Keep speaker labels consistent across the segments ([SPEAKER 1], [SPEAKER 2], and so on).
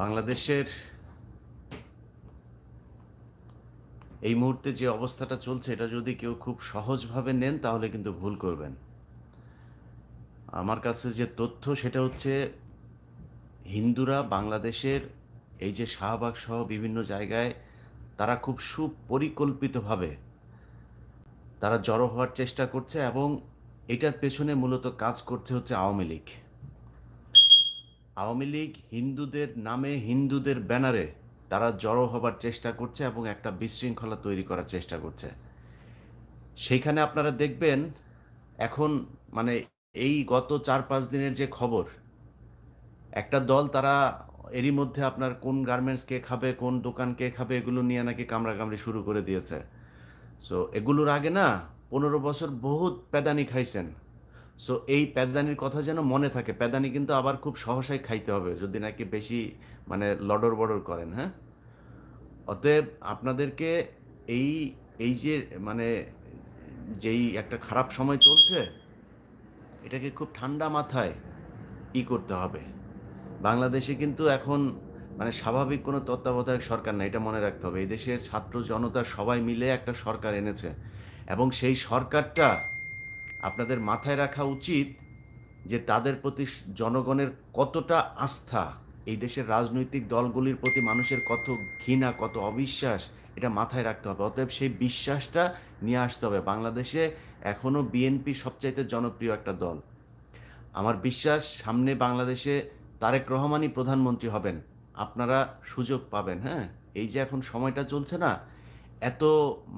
[SPEAKER 1] বাংলাদেশের এই মুহূর্তে যে অবস্থাটা চলছে এটা যদি কেউ খুব সহজভাবে নেন তাহলে কিন্তু ভুল করবেন। আমার কাছে যে তথ্য সেটা হচ্ছে হিন্দুরা বাংলাদেশের এই যে শাহবাগ সহ বিভিন্ন জায়গায় তারা খুব সুপরিকল্পিতভাবে তারা জড়ো হওয়ার চেষ্টা করছে এবং এটার পেছনে মূলত কাজ করছে হচ্ছে আওয়ামী লীগ। আওয়ামী লীগ হিন্দুদের নামে হিন্দুদের ব্যানারে তারা জড়ো হবার চেষ্টা করছে এবং একটা বিশৃঙ্খলা তৈরি করার চেষ্টা করছে। সেইখানে আপনারা দেখবেন এখন মানে এই গত 4-5 দিনের যে খবর, একটা দল তারা এরই মধ্যে আপনার কোন গার্মেন্টস কে খাবে, কোন দোকান কে খাবে, এগুলো নিয়ে নাকি কামড়াকামড়ি শুরু করে দিয়েছে। সো এগুলোর আগে না 15 বছর বহুত প্যাদানি খাইছেন। সো এই প্যাদানির কথা যেন মনে থাকে। প্যাদানি কিন্তু আবার খুব সহসাই খাইতে হবে যদি নাকি বেশি মানে লডর বডর করেন, হ্যাঁ। অতএব আপনাদেরকে এই এই যে মানে যেই একটা খারাপ সময় চলছে এটাকে খুব ঠান্ডা মাথায় করতে হবে। বাংলাদেশে কিন্তু এখন মানে স্বাভাবিক কোনো তত্ত্বাবধায়ক সরকার না, এটা মনে রাখতে হবে। এই দেশের ছাত্র জনতা সবাই মিলে একটা সরকার এনেছে এবং সেই সরকারটা আপনাদের মাথায় রাখা উচিত যে তাদের প্রতি জনগণের কতটা আস্থা, এই দেশের রাজনৈতিক দলগুলির প্রতি মানুষের কত ঘৃণা, কত অবিশ্বাস, এটা মাথায় রাখতে হবে। অতএব সেই বিশ্বাসটা নিয়ে আসতে হবে। বাংলাদেশে এখনও বিএনপি সবচাইতে জনপ্রিয় একটা দল। আমার বিশ্বাস সামনে বাংলাদেশে তারেক রহমানই প্রধানমন্ত্রী হবেন। আপনারা সুযোগ পাবেন, হ্যাঁ। এই যে এখন সময়টা চলছে না, এত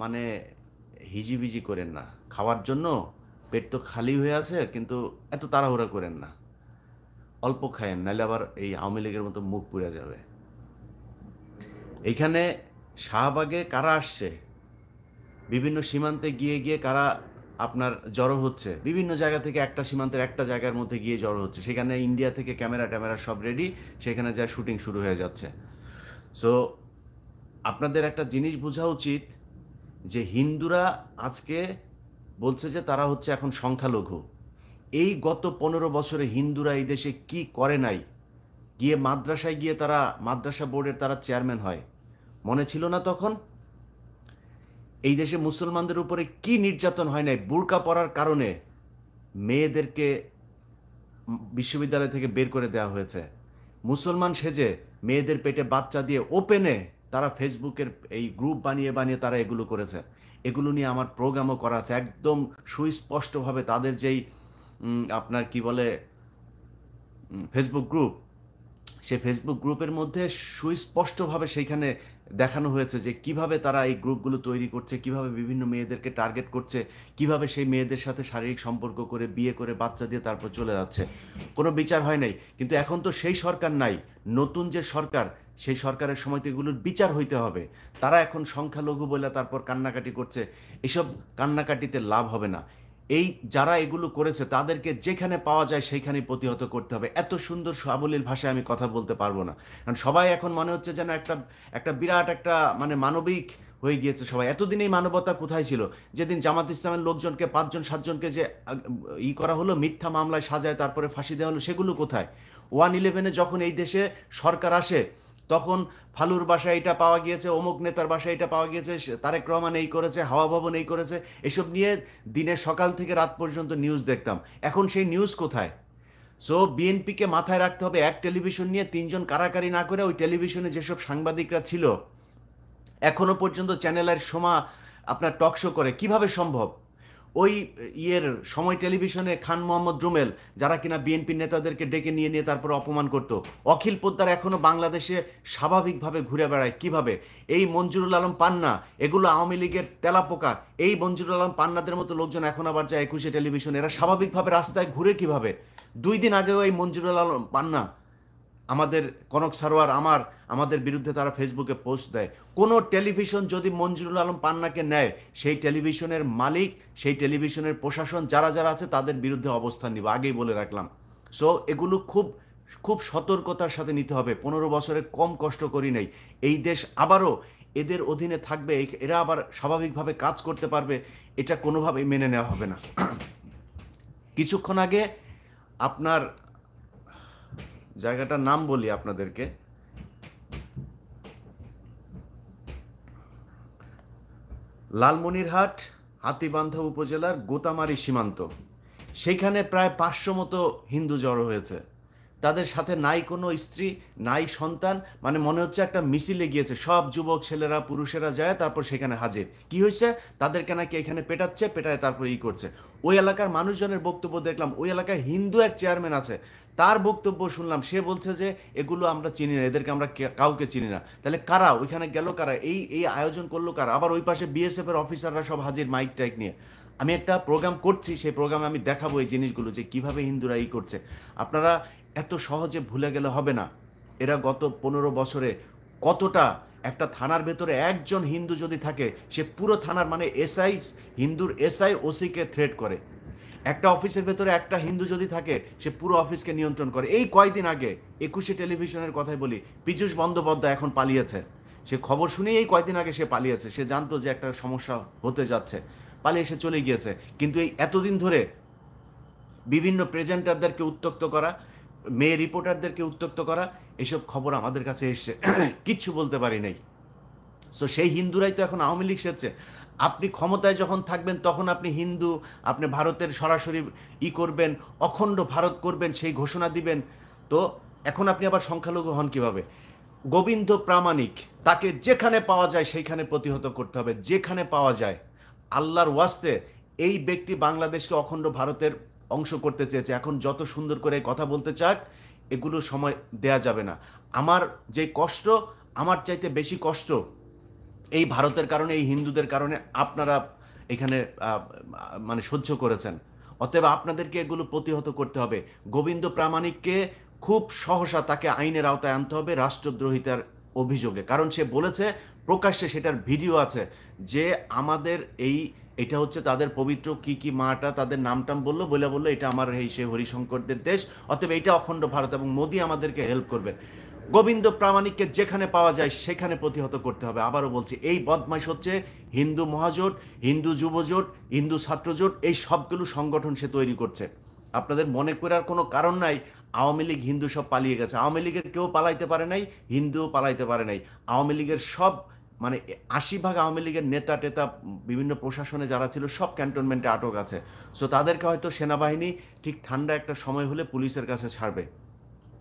[SPEAKER 1] মানে হিজিবিজি করেন না। খাওয়ার জন্য পেট তো খালি হয়ে আছে, কিন্তু এত তাড়াহুড়া করেন না। অল্প খায়েন, নাহলে আবার এই আওয়ামী লীগের মতো মুখ পুড়ে যাবে। এইখানে শাহবাগে কারা আসছে, বিভিন্ন সীমান্তে গিয়ে গিয়ে কারা আপনার জড়ো হচ্ছে, বিভিন্ন জায়গা থেকে একটা সীমান্তের একটা জায়গার মধ্যে গিয়ে জড়ো হচ্ছে। সেখানে ইন্ডিয়া থেকে ক্যামেরা ট্যামেরা সব রেডি, সেখানে যা শুটিং শুরু হয়ে যাচ্ছে। সো আপনাদের একটা জিনিস বোঝা উচিত যে হিন্দুরা আজকে বলছে যে তারা হচ্ছে এখন সংখ্যালঘু। এই গত 15 বছরে হিন্দুরা এই দেশে কি করে নাই। গিয়ে মাদ্রাসায় গিয়ে তারা মাদ্রাসা বোর্ডের তারা চেয়ারম্যান হয়, মনে ছিল না তখন? এই দেশে মুসলমানদের উপরে কি নির্যাতন হয় নাই। বুরকা পরার কারণে মেয়েদেরকে বিশ্ববিদ্যালয় থেকে বের করে দেওয়া হয়েছে। মুসলমান সেজে মেয়েদের পেটে বাচ্চা দিয়ে ওপেনে তারা ফেসবুকের এই গ্রুপ বানিয়ে বানিয়ে তারা এগুলো করেছে। এগুলো নিয়ে আমার প্রোগ্রামও করা আছে, একদম সুস্পষ্টভাবে তাদের যেই আপনার কি বলে ফেসবুক গ্রুপ, সে ফেসবুক গ্রুপের মধ্যে সুস্পষ্টভাবে সেইখানে দেখানো হয়েছে যে কিভাবে তারা এই গ্রুপগুলো তৈরি করছে, কিভাবে বিভিন্ন মেয়েদেরকে টার্গেট করছে, কিভাবে সেই মেয়েদের সাথে শারীরিক সম্পর্ক করে বিয়ে করে বাচ্চা দিয়ে তারপর চলে যাচ্ছে। কোনো বিচার হয় নাই। কিন্তু এখন তো সেই সরকার নাই, নতুন যে সরকার, সেই সরকারের সময় তো এগুলোর বিচার হইতে হবে। তারা এখন সংখ্যালঘু বলে তারপর কান্নাকাটি করছে। এসব কান্নাকাটিতে লাভ হবে না। এই যারা এগুলো করেছে তাদেরকে যেখানে পাওয়া যায় সেইখানেই প্রতিহত করতে হবে। এত সুন্দর সাবলীল ভাষায় আমি কথা বলতে পারবো না, কারণ সবাই এখন মনে হচ্ছে যেন একটা একটা বিরাট একটা মানে মানবিক হয়ে গিয়েছে সবাই। এতদিন এই মানবতা কোথায় ছিল? যেদিন জামাত ইসলামের লোকজনকে 5-7জনকে যে করা হলো, মিথ্যা মামলায় সাজায় তারপরে ফাঁসি দেওয়া হলো, সেগুলো কোথায়? 1/11 যখন এই দেশে সরকার আসে তখন ফালুর বাসায় এটা পাওয়া গিয়েছে, অমুক নেতার বাসায় এটা পাওয়া গিয়েছে, তারেক রহমান এই করেছে, হাওয়া ভবন এই করেছে, এসব নিয়ে দিনের সকাল থেকে রাত পর্যন্ত নিউজ দেখতাম। এখন সেই নিউজ কোথায়? সো বিএনপিকে মাথায় রাখতে হবে, এক টেলিভিশন নিয়ে 3জন কারাকারি না করে ওই টেলিভিশনে যেসব সাংবাদিকরা ছিল এখনো পর্যন্ত চ্যানেলের সময় আপনার টক শো করে, কিভাবে সম্ভব? ওই সময় টেলিভিশনে খান মোহাম্মদ রুমেল, যারা কিনা বিএনপি নেতাদেরকে ডেকে নিয়ে নিয়ে তারপর অপমান করতো। অখিল পোদ্দার এখনো বাংলাদেশে স্বাভাবিকভাবে ঘুরে বেড়ায় কিভাবে? এই মঞ্জুরুল আলম পান্না, এগুলো আওয়ামী লীগের তেলাপোকা। এই মঞ্জুরুল আলম পান্নাদের মতো লোকজন এখন আবার যায় 21 টেলিভিশন। এরা স্বাভাবিকভাবে রাস্তায় ঘুরে কিভাবে? 2 দিন আগেও এই মঞ্জুরুল আলম পান্না, আমাদের কনক সারোয়ার আমাদের বিরুদ্ধে তারা ফেসবুকে পোস্ট দেয়। কোনো টেলিভিশন যদি মঞ্জুরুল আলম পান্নাকে নেয়, সেই টেলিভিশনের মালিক, সেই টেলিভিশনের প্রশাসন যারা যারা আছে তাদের বিরুদ্ধে অবস্থান নিব, আগেই বলে রাখলাম। সো এগুলো খুব খুব সতর্কতার সাথে নিতে হবে। 15 বছরে কম কষ্ট করি নাই। এই দেশ আবারও এদের অধীনে থাকবে, এরা আবার স্বাভাবিকভাবে কাজ করতে পারবে, এটা কোনোভাবেই মেনে নেওয়া হবে না। কিছুক্ষণ আগে আপনার জায়গাটার নাম বলি আপনাদেরকে, লালমনিরহাট হাতীবান্ধা উপজেলার গোতামারি সীমান্ত, সেইখানে প্রায় 500 মতো হিন্দু জড়ো হয়েছে। তাদের সাথে নাই কোনো স্ত্রী, নাই সন্তান, মানে মনে হচ্ছে একটা মিছিলে গিয়েছে, সব যুবক ছেলেরা পুরুষেরা যায়, তারপর সেখানে হাজির। কি হয়েছে, তাদেরকে নাকি এখানে পেটাচ্ছে, পেটায় তারপর করছে। ওই এলাকার মানুষজনের বক্তব্য দেখলাম, ওই এলাকায় হিন্দু এক চেয়ারম্যান আছে, তার বক্তব্য শুনলাম, সে বলছে যে এগুলো আমরা চিনি না, এদেরকে আমরা কাউকে চিনি না। তাহলে কারা ওইখানে গেল, কারা এই এই আয়োজন করলো কারা? আবার ওই পাশে বিএসএফ এর অফিসাররা সব হাজির মাইক টাইক নিয়ে। আমি একটা প্রোগ্রাম করছি, সেই প্রোগ্রামে আমি দেখাবো এই জিনিসগুলো, যে কিভাবে হিন্দুরা করছে। আপনারা এত সহজে ভুলে গেলে হবে না। এরা গত 15 বছরে কতটা, একটা থানার ভেতরে একজন হিন্দু যদি থাকে, সে পুরো থানার, মানে এসআই, হিন্দুর এসআই ওসিকে থ্রেট করে। একটা অফিসের ভেতরে একটা হিন্দু যদি থাকে, সে পুরো অফিসকে নিয়ন্ত্রণ করে। এই কয়েকদিন আগে 21 টেলিভিশনের কথাই বলি, পীযূষ বন্দ্যোপাধ্যায় এখন পালিয়েছে। সে খবর শুনেই এই কয়েকদিন আগে সে পালিয়েছে। সে জানতো যে একটা সমস্যা হতে যাচ্ছে, পালিয়ে সে চলে গিয়েছে। কিন্তু এই এতদিন ধরে বিভিন্ন প্রেজেন্টারদেরকে উত্ত্যক্ত করা, মেয়ে রিপোর্টারদেরকে উত্ত্যক্ত করা, এসব খবর আমাদের কাছে এসছে, কিচ্ছু বলতে পারি নাই। সো সেই হিন্দুরাই তো এখন আওয়ামী লীগ সেচ্ছে। আপনি ক্ষমতায় যখন থাকবেন তখন আপনি হিন্দু, আপনি ভারতের সরাসরি করবেন, অখণ্ড ভারত করবেন, সেই ঘোষণা দিবেন। তো এখন আপনি আবার সংখ্যালঘু হন কিভাবে? গোবিন্দ প্রামাণিক, তাকে যেখানে পাওয়া যায় সেইখানে প্রতিহত করতে হবে, যেখানে পাওয়া যায়। আল্লাহর ওয়াস্তে এই ব্যক্তি বাংলাদেশকে অখণ্ড ভারতের অংশ করতে চেয়েছে। এখন যত সুন্দর করে কথা বলতে চাক, এগুলো সময় দেয়া যাবে না। আমার যে কষ্ট, আমার চাইতে বেশি কষ্ট এই ভারতের কারণে, এই হিন্দুদের কারণে আপনারা এখানে মানে সহ্য করেছেন। অতএব আপনাদেরকে এগুলো প্রতিহত করতে হবে। গোবিন্দ প্রামাণিককে খুব সহসা তাকে আইনের আওতায় আনতে হবে রাষ্ট্রদ্রোহিতার অভিযোগে। কারণ সে বলেছে প্রকাশ্যে, সেটার ভিডিও আছে, যে আমাদের এটা হচ্ছে তাদের পবিত্র কি মাটা, তাদের নামটাম বললো, বললো এটা আমার সেই হরিশঙ্করদের দেশ, অতএব এটা অখণ্ড ভারত এবং মোদি আমাদেরকে হেল্প করবেন। গোবিন্দ প্রামাণিককে যেখানে পাওয়া যায় সেখানে প্রতিহত করতে হবে। আবারও বলছি, এই বদমাইশ হচ্ছে হিন্দু মহাজোট, হিন্দু যুবজোট, হিন্দু ছাত্রজোট, এই সবগুলো সংগঠন সে তৈরি করছে। আপনাদের মনে করার কোনো কারণ নাই আওয়ামী লীগ হিন্দু সব পালিয়ে গেছে। আওয়ামী লীগের কেউ পালাইতে পারে নাই, হিন্দুও পালাইতে পারে নাই। আওয়ামী লীগের সব, মানে 80% আওয়ামী লীগের নেতা টেতা, বিভিন্ন প্রশাসনে যারা ছিল, সব ক্যান্টনমেন্টে আটক আছে। সো তাদেরকে হয়তো সেনাবাহিনী ঠিক ঠান্ডা একটা সময় হলে পুলিশের কাছে ছাড়বে।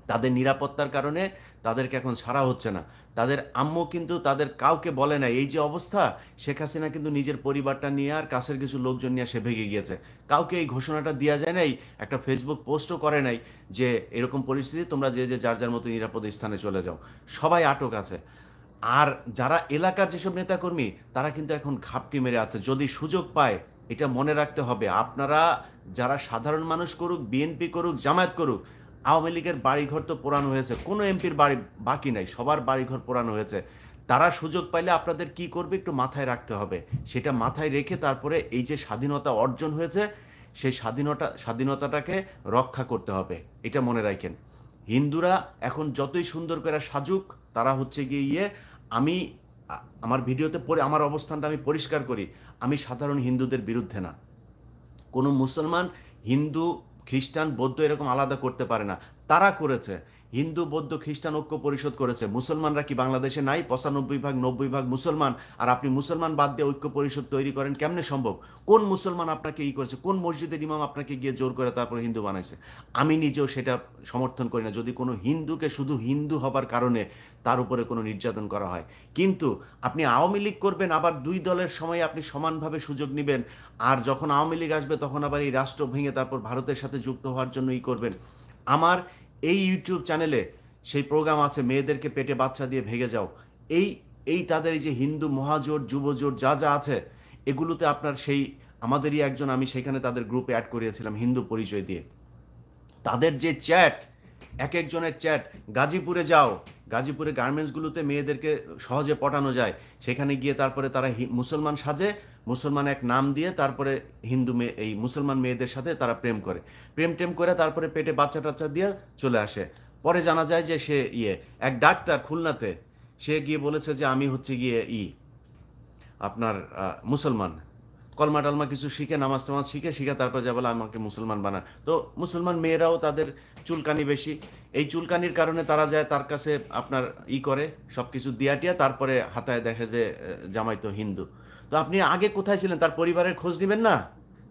[SPEAKER 1] তাদের নিরাপত্তার কারণে তাদেরকে এখন ছাড়া হচ্ছে না। তাদের আম্মু কিন্তু তাদের কাউকে বলে না এই যে অবস্থা। শেখ হাসিনা কিন্তু নিজের পরিবারটা নিয়ে আর কাছের কিছু লোকজন নিয়ে সে ভেগে গিয়েছে। কাউকে এই ঘোষণাটা দেওয়া যায় নাই, একটা ফেসবুক পোস্টও করে নাই যে এরকম পরিস্থিতি, তোমরা যে যে যার যার মতো নিরাপদ স্থানে চলে যাও। সবাই আটক আছে। আর যারা এলাকার যেসব নেতাকর্মী, তারা কিন্তু এখন ঘাপটি মেরে আছে। যদি সুযোগ পায়, এটা মনে রাখতে হবে, আপনারা যারা সাধারণ মানুষ করুক, বিএনপি করুক, জামায়াত করুক, আওয়ামী লীগের বাড়িঘর তো পোড়ানো হয়েছে, কোনো এমপির বাড়ি বাকি নাই, সবার বাড়িঘর পোড়ানো হয়েছে। তারা সুযোগ পাইলে আপনাদের কি করবে একটু মাথায় রাখতে হবে। সেটা মাথায় রেখে তারপরে এই যে স্বাধীনতা অর্জন হয়েছে, সেই স্বাধীনতাটাকে রক্ষা করতে হবে, এটা মনে রাখেন। হিন্দুরা এখন যতই সুন্দর করে সাজুক, তারা হচ্ছে গিয়ে আমি আমার ভিডিওতে পরে আমার অবস্থানটা আমি পরিষ্কার করি, আমি সাধারণ হিন্দুদের বিরুদ্ধে না। কোনো মুসলমান হিন্দু খ্রিস্টান বৌদ্ধ এরকম আলাদা করতে পারে না, তারা করেছে। হিন্দু বৌদ্ধ খ্রিস্টান ঐক্য পরিষদ করেছে। মুসলমানরা কি বাংলাদেশে নাই? 95% 90% মুসলমান। আর আপনি মুসলমান বাদ দিয়ে ঐক্য পরিষদ তৈরি করেন, কেমনে সম্ভব? কোন মুসলমান আপনাকে করেছে? কোন মসজিদের ইমাম আপনাকে গিয়ে জোর করে তারপরে হিন্দু বানাইছে? আমি নিজেও সেটা সমর্থন করি না, যদি কোনো হিন্দুকে শুধু হিন্দু হবার কারণে তার উপরে কোনো নির্যাতন করা হয়। কিন্তু আপনি আওয়ামী লীগ করবেন, আবার দুই দলের সময় আপনি সমানভাবে সুযোগ নেবেন, আর যখন আওয়ামী লীগ আসবে তখন আবার এই রাষ্ট্র ভেঙে তারপর ভারতের সাথে যুক্ত হওয়ার জন্য করবেন। আমার এই ইউটিউব চ্যানেলে সেই প্রোগ্রাম আছে, মেয়েদেরকে পেটে বাচ্চা দিয়ে ভেগে যাও। এই এই তাদের এই যে হিন্দু মহাজোট, যুবজোট যা যা আছে, এগুলোতে আপনার সেই আমাদেরই একজন, আমি সেখানে তাদের গ্রুপে অ্যাড করিয়েছিলাম হিন্দু পরিচয় দিয়ে। তাদের যে চ্যাট, এক একজনের চ্যাট, গাজীপুরে যাও, গাজীপুরে গার্মেন্টসগুলোতে মেয়েদেরকে সহজে পটানো যায়, সেখানে গিয়ে তারপরে তারা মুসলমান সাজে, মুসলমান এক নাম দিয়ে তারপরে হিন্দু মেয়ে, এই মুসলমান মেয়েদের সাথে তারা প্রেম করে, প্রেম করে তারপরে পেটে বাচ্চা টাচ্চা দিয়ে চলে আসে। পরে জানা যায় যে সে এক ডাক্তার খুলনাতে, সে গিয়ে বলেছে যে আমি হচ্ছে গিয়ে আপনার মুসলমান, কলমা টলমা কিছু শিখে, নামাজ টামাজ শিখে তারপর যা বলে আমাকে মুসলমান বানান। তো মুসলমান মেয়েরাও তাদের চুলকানি বেশি, এই চুলকানির কারণে তারা যায় তার কাছে আপনার করে সব কিছু দিয়াটিয়া, তারপরে হাতায় দেখে যে জামাই তো হিন্দু। তো আপনি আগে কোথায় ছিলেন? তার পরিবারের খোঁজ নেবেন না?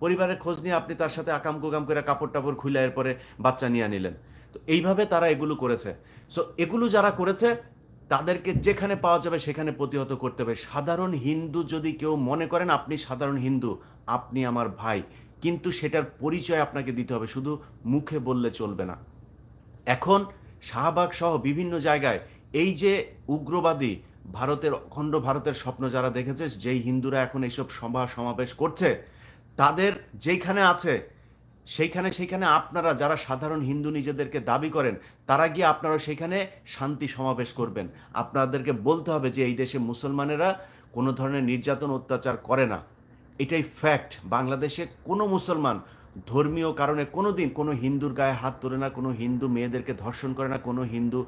[SPEAKER 1] পরিবারের খোঁজ নিয়ে আপনি তার সাথে আকাম কুকাম করে কাপড় টাপড় খুলে এরপরে বাচ্চা নিয়ে নিলেন। তো এইভাবে তারা এগুলো করেছে। সো এগুলো যারা করেছে তাদেরকে যেখানে পাওয়া যাবে সেখানে প্রতিহত করতে হবে। সাধারণ হিন্দু যদি কেউ মনে করেন আপনি সাধারণ হিন্দু, আপনি আমার ভাই, কিন্তু সেটার পরিচয় আপনাকে দিতে হবে, শুধু মুখে বললে চলবে না। এখন শাহবাগ সহ বিভিন্ন জায়গায় এই যে উগ্রবাদী ভারতের অখণ্ড ভারতের স্বপ্ন যারা দেখেছে, যেই হিন্দুরা এখন এইসব সভা সমাবেশ করছে, তাদের যেইখানে আছে সেইখানে আপনারা যারা সাধারণ হিন্দু নিজেদেরকে দাবি করেন, তারা গিয়ে আপনারা সেখানে শান্তি সমাবেশ করবেন। আপনাদেরকে বলতে হবে যে এই দেশে মুসলমানেরা কোনো ধরনের নির্যাতন অত্যাচার করে না। এটাই ফ্যাক্ট। বাংলাদেশে কোনো মুসলমান ধর্মীয় কারণে কোনো দিন কোনো হিন্দুর গায়ে হাত তোলে না, কোনো হিন্দু মেয়েদেরকে ধর্ষণ করে না, কোনো হিন্দু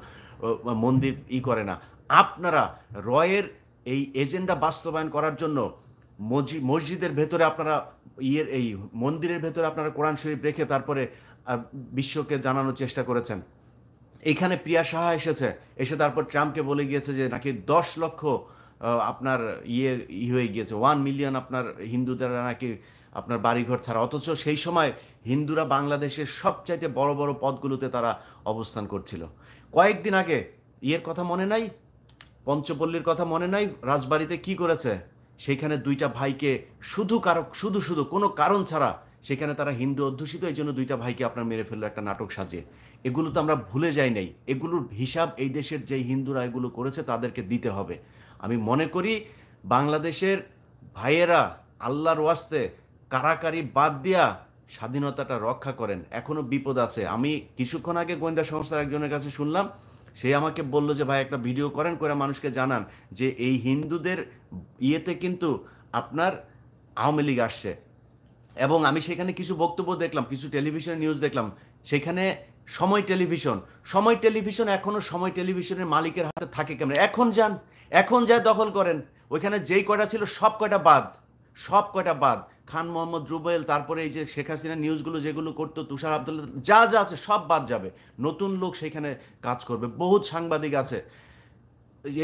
[SPEAKER 1] মন্দির করে না। আপনারা রয়ের এই এজেন্ডা বাস্তবায়ন করার জন্য মসজিদের ভেতরে আপনারা এই মন্দিরের ভেতরে আপনারা কোরআন শরীফ রেখে তারপরে বিশ্বকে জানানোর চেষ্টা করেছেন। এইখানে প্রিয়া সাহা এসে তারপর ট্রাম্পকে বলে গিয়েছে যে নাকি 10 লক্ষ আপনার হয়ে গিয়েছে, 1 মিলিয়ন আপনার হিন্দুদের নাকি আপনার বাড়িঘর ছাড়া। অথচ সেই সময় হিন্দুরা বাংলাদেশের সবচাইতে বড় বড় পদগুলোতে তারা অবস্থান করছিল। কয়েকদিন আগে কথা মনে নাই? পঞ্চপল্লীর কথা মনে নাই? রাজবাড়িতে কি করেছে? সেখানে 2টা ভাইকে শুধু কোনো কারণ ছাড়া, সেখানে তারা হিন্দু অধ্যুষিত, এই জন্য 2টা ভাইকে আপনার মেরে ফেললো একটা নাটক সাজিয়ে। এগুলো তো আমরা ভুলে যাই নাই। এগুলোর হিসাব এই দেশের যেই হিন্দুরা এগুলো করেছে তাদেরকে দিতে হবে। আমি মনে করি বাংলাদেশের ভাইয়েরা আল্লাহর ওয়াস্তে কারাকারি বাদ দিয়া স্বাধীনতাটা রক্ষা করেন। এখনো বিপদ আছে। আমি কিছুক্ষণ আগে গোয়েন্দা সংস্থার একজনের কাছে শুনলাম, সে আমাকে বলল যে ভাই একটা ভিডিও করে মানুষকে জানান যে এই হিন্দুদের কিন্তু আপনার আওয়ামী লীগ আসছে। এবং আমি সেখানে কিছু বক্তব্য দেখলাম, কিছু টেলিভিশন নিউজ দেখলাম, সেখানে সময় টেলিভিশন এখনো সময় টেলিভিশনের মালিকের হাতে থাকে কেমন? এখন যায় দখল করেন। ওইখানে যেই কয়টা ছিল সব কয়টা বাদ। খান মোহাম্মদ রুবেল, তারপরে এই যে শেখ হাসিনা নিউজগুলো যেগুলো করতো, তুষার আব্দুল্লাহ, যা আছে সব বাদ যাবে। নতুন লোক সেখানে কাজ করবে, বহুত সাংবাদিক আছে।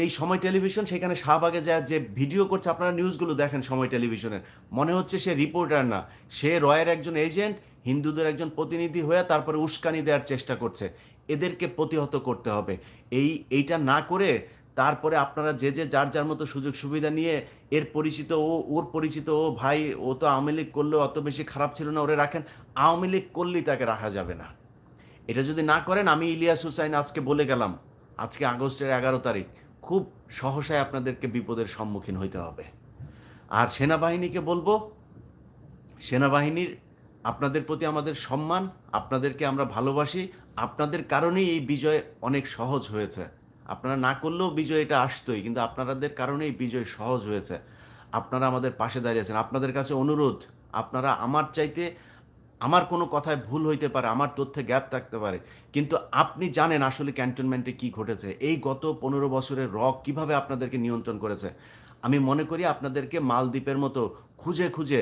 [SPEAKER 1] এই সময় টেলিভিশন সেখানে শাহবাগে যায় যে ভিডিও করছে, আপনারা নিউজগুলো দেখেন সময় টেলিভিশনের, মনে হচ্ছে সে রিপোর্টার না, সে রয়ের একজন এজেন্ট, হিন্দুদের একজন প্রতিনিধি হয়ে তারপরে উস্কানি দেওয়ার চেষ্টা করছে। এদেরকে প্রতিহত করতে হবে। এইটা না করে তারপরে আপনারা যে যার মতো সুযোগ সুবিধা নিয়ে ওর পরিচিত ও ভাই, ও তো আওয়ামী লীগ করলেও অত বেশি খারাপ ছিল না, ওরে রাখেন। আওয়ামী লীগ করলেই তাকে রাখা যাবে না। এটা যদি না করেন, আমি ইলিয়াস হুসাইন আজকে বলে গেলাম, আজকে আগস্টের 11 তারিখ, খুব সহসায় আপনাদেরকে বিপদের সম্মুখীন হইতে হবে। আর সেনাবাহিনীকে বলবো, সেনাবাহিনীর আপনাদের প্রতি আমাদের সম্মান, আপনাদেরকে আমরা ভালোবাসি। আপনাদের কারণেই এই বিজয় অনেক সহজ হয়েছে। আপনারা না করলেও বিজয় এটা আসতোই, কিন্তু আপনাদের কারণেই বিজয় সহজ হয়েছে। আপনারা আমাদের পাশে দাঁড়িয়েছেন। আপনাদের কাছে অনুরোধ, আপনারা আমার কোনো কথায় ভুল হইতে পারে, আমার তথ্যে গ্যাপ থাকতে পারে, কিন্তু আপনি জানেন আসলে ক্যান্টনমেন্টে কি ঘটেছে। এই গত 15 বছরের কিভাবে আপনাদেরকে নিয়ন্ত্রণ করেছে। আমি মনে করি আপনাদেরকে মালদ্বীপের মতো খুঁজে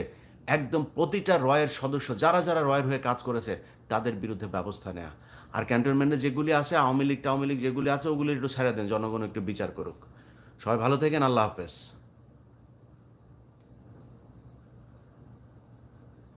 [SPEAKER 1] একদম প্রতিটা রয়ের সদস্য যারা রয়ের হয়ে কাজ করেছে তাদের বিরুদ্ধে ব্যবস্থা নেওয়া। আর ক্যান্টনমেন্টে যেগুলি আছে, আওয়ামী লীগ যেগুলি আছে, ওগুলি একটু ছেড়ে দেন, জনগণ একটু বিচার করুক। সবাই ভালো থাকেন। আল্লাহ হাফেজ।